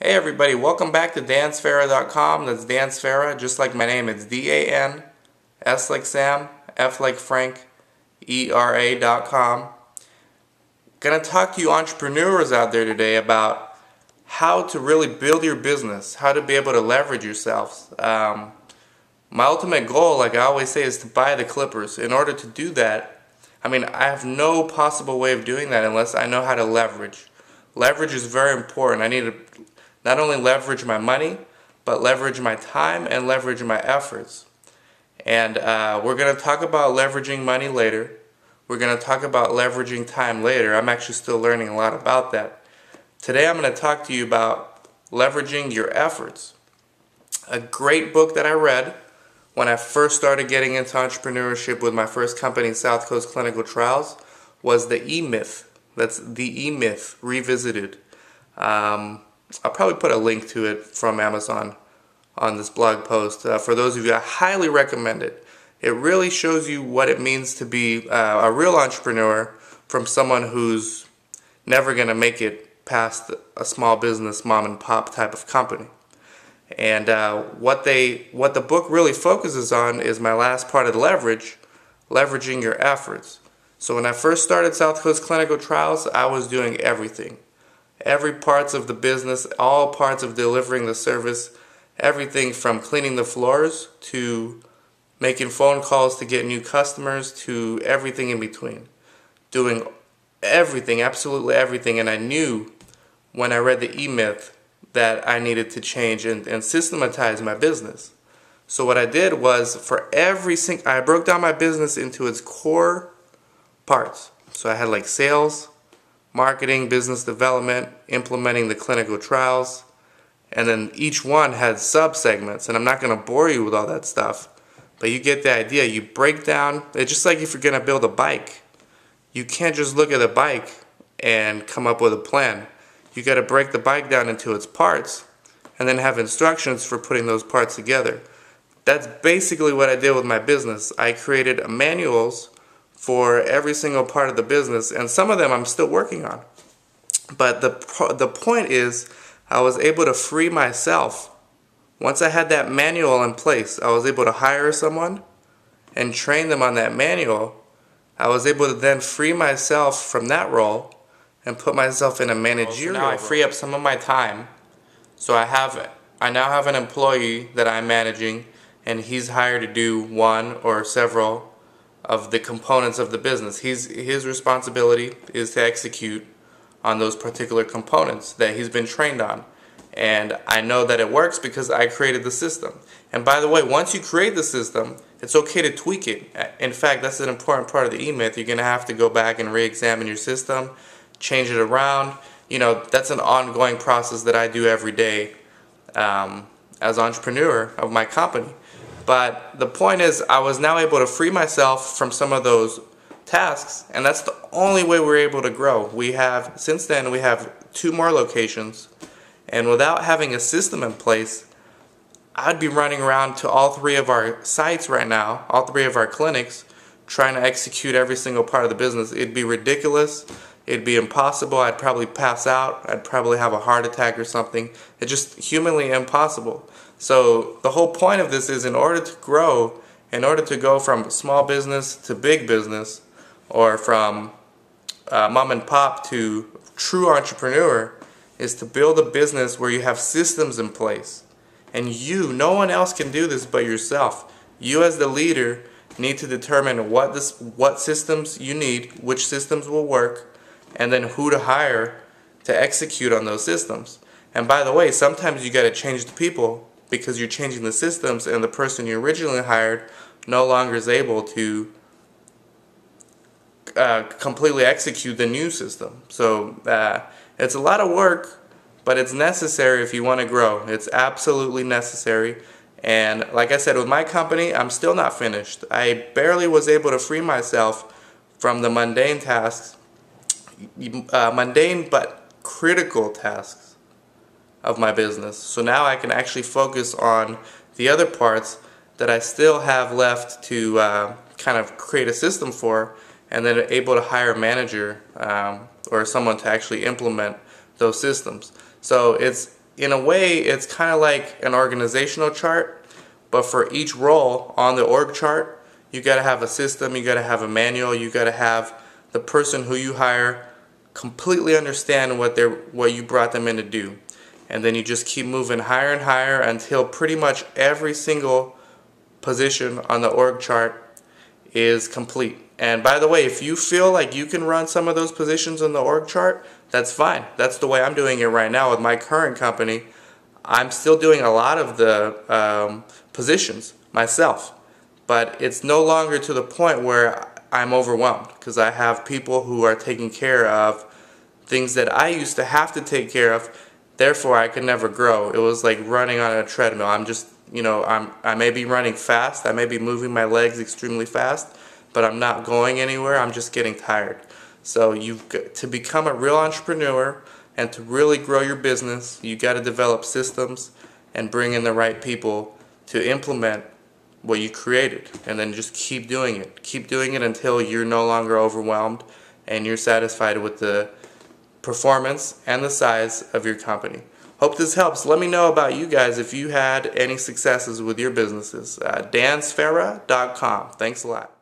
Hey everybody, welcome back to dansfarah.com. That's Dan Sfarah, just like my name. It's D-A-N, S like Sam, F like Frank, E-R-A.com. Gonna talk to you entrepreneurs out there today about how to really build your business, how to be able to leverage yourselves. My ultimate goal, like I always say, is to buy the Clippers. In order to do that, I have no possible way of doing that unless I know how to leverage. Leverage is very important. I need to not only leverage my money, but leverage my time and leverage my efforts. And we're going to talk about leveraging money later. We're going to talk about leveraging time later. I'm actually still learning a lot about that. Today I'm going to talk to you about leveraging your efforts. A great book that I read when I first started getting into entrepreneurship with my first company, South Coast Clinical Trials, was The E-Myth. That's The E-Myth Revisited. I'll probably put a link to it from Amazon on this blog post. For those of you, I highly recommend it. It really shows you what it means to be a real entrepreneur from someone who's never going to make it past a small business mom and pop type of company. And what the book really focuses on is my last part of the leveraging your efforts. So when I first started South Coast Clinical Trials, I was doing everything. Every parts of the business, all parts of delivering the service, everything from cleaning the floors to making phone calls to get new customers to everything in between. Doing everything, absolutely everything, and I knew when I read the E-Myth that I needed to change and systematize my business. So what I did was I broke down my business into its core parts. So I had like sales, marketing, business development, implementing the clinical trials, and then each one had sub-segments, and I'm not going to bore you with all that stuff, but you get the idea. You break down, it's just like if you're going to build a bike. You can't just look at a bike and come up with a plan. You got to break the bike down into its parts and then have instructions for putting those parts together. That's basically what I did with my business. I created manuals for every single part of the business, and some of them I'm still working on. But the point is, I was able to free myself. Once I had that manual in place, I was able to hire someone and train them on that manual. I was able to then free myself from that role and put myself in a managerial role. Now I free up some of my time. So I now have an employee that I'm managing, and he's hired to do one or several of the components of the business. His responsibility is to execute on those particular components that he's been trained on. And I know that it works because I created the system. And by the way, once you create the system, it's okay to tweak it. In fact, that's an important part of the E-Myth. You're going to have to go back and re-examine your system, change it around. That's an ongoing process that I do every day as entrepreneur of my company. But the point is, I was now able to free myself from some of those tasks, and that's the only way we're able to grow. Since then, we have 2 more locations, and without having a system in place, I'd be running around to all 3 of our sites right now, all 3 of our clinics, trying to execute every single part of the business. It'd be ridiculous. It'd be impossible. I'd probably pass out. I'd probably have a heart attack or something. It's just humanly impossible. So the whole point of this is, in order to grow, in order to go from small business to big business, or from mom and pop to true entrepreneur, is to build a business where you have systems in place. And no one else can do this but yourself. You as the leader need to determine what systems you need, which systems will work, and then who to hire to execute on those systems. And by the way, sometimes you got to change the people because you're changing the systems, and the person you originally hired no longer is able to completely execute the new system. So it's a lot of work, but it's necessary if you want to grow. It's absolutely necessary. And like I said, with my company, I'm still not finished. I barely was able to free myself from the mundane tasks, mundane but critical tasks of my business. So now I can actually focus on the other parts that I still have left to kind of create a system for, and then able to hire a manager or someone to actually implement those systems. So it's in a way, it's kind of like an organizational chart, but for each role on the org chart, you got to have a system, you got to have a manual, you got to have the person who you hire completely understand what you brought them in to do. And then you just keep moving higher and higher until pretty much every single position on the org chart is complete. And by the way, if you feel like you can run some of those positions in the org chart, that's fine. That's the way I'm doing it right now with my current company. I'm still doing a lot of the positions myself, but it's no longer to the point where I'm overwhelmed because I have people who are taking care of things that I used to have to take care of. Therefore, I could never grow. It was like running on a treadmill. I'm just, I may be running fast, I may be moving my legs extremely fast, but I'm not going anywhere. I'm just getting tired. So to become a real entrepreneur and to really grow your business, you got to develop systems and bring in the right people to implement what you created, and then just keep doing it. Keep doing it until you're no longer overwhelmed and you're satisfied with the performance and the size of your company. Hope this helps. Let me know about you guys if you had any successes with your businesses. DanSfera.com. Thanks a lot.